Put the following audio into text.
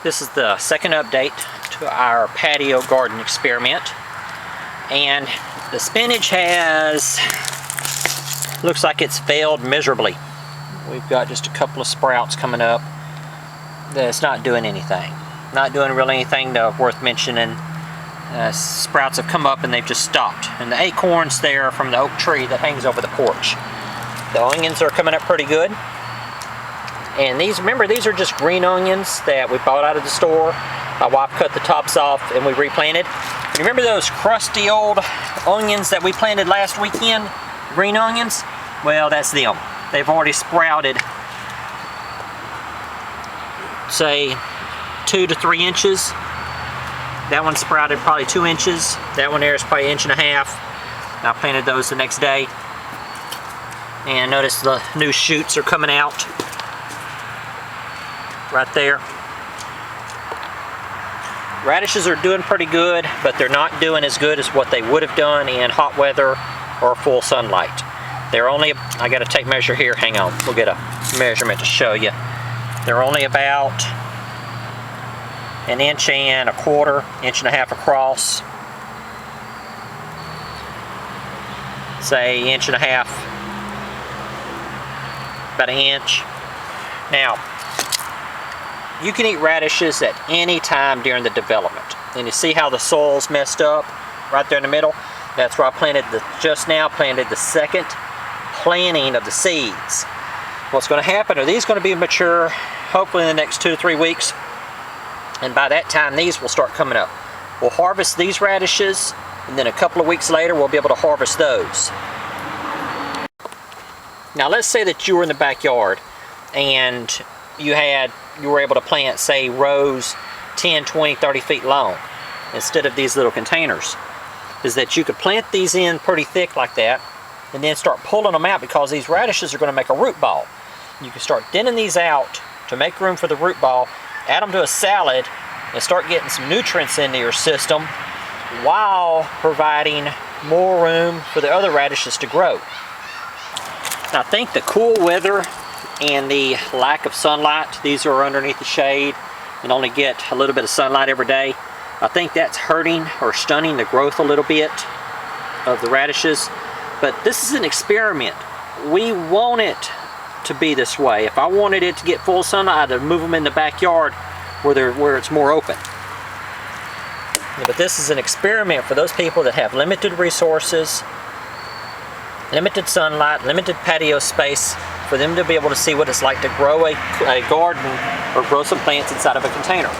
This is the second update to our patio garden experiment, and the spinach looks like it's failed miserably. We've got just a couple of sprouts coming up that's not doing anything. Not doing really anything worth mentioning. Sprouts have come up and they've just stopped. And the acorns there from the oak tree that hangs over the porch. The onions are coming up pretty good. And remember, these are just green onions that we bought out of the store. My wife cut the tops off and we replanted. You remember those crusty old onions that we planted last weekend? Green onions? Well, that's them. They've already sprouted, say, 2 to 3 inches. That one sprouted probably 2 inches. That one there is probably 1.5 inches. I planted those the next day. And notice the new shoots are coming out. Right there. Radishes are doing pretty good, but they're not doing as good as what they would have done in hot weather or full sunlight. They're only, I got a tape measure here, hang on, we'll get a measurement to show you. They're only about 1.25 inches, 1.5 inches across. Say 1.5 inches, about 1 inch. Now, you can eat radishes at any time during the development. And you see how the soil's messed up right there in the middle? That's where I planted just now planted the second planting of the seeds. What's going to happen are these going to be mature hopefully in the next 2 to 3 weeks. And by that time, these will start coming up. We'll harvest these radishes, and then a couple of weeks later, we'll be able to harvest those. Now, let's say that you were in the backyard and you were able to plant, say, rows 10, 20, 30 feet long instead of these little containers. Is that you could plant these in pretty thick like that and then start pulling them out, because these radishes are going to make a root ball. You can start thinning these out to make room for the root ball, add them to a salad, and start getting some nutrients into your system while providing more room for the other radishes to grow. Now, I think the cool weather and the lack of sunlight, these are underneath the shade and only get a little bit of sunlight every day, I think that's hurting or stunning the growth a little bit of the radishes. But this is an experiment. We want it to be this way. If I wanted it to get full sunlight, I'd move them in the backyard where it's more open. Yeah, but this is an experiment for those people that have limited resources, limited sunlight, limited patio space, for them to be able to see what it's like to grow a garden or grow some plants inside of a container.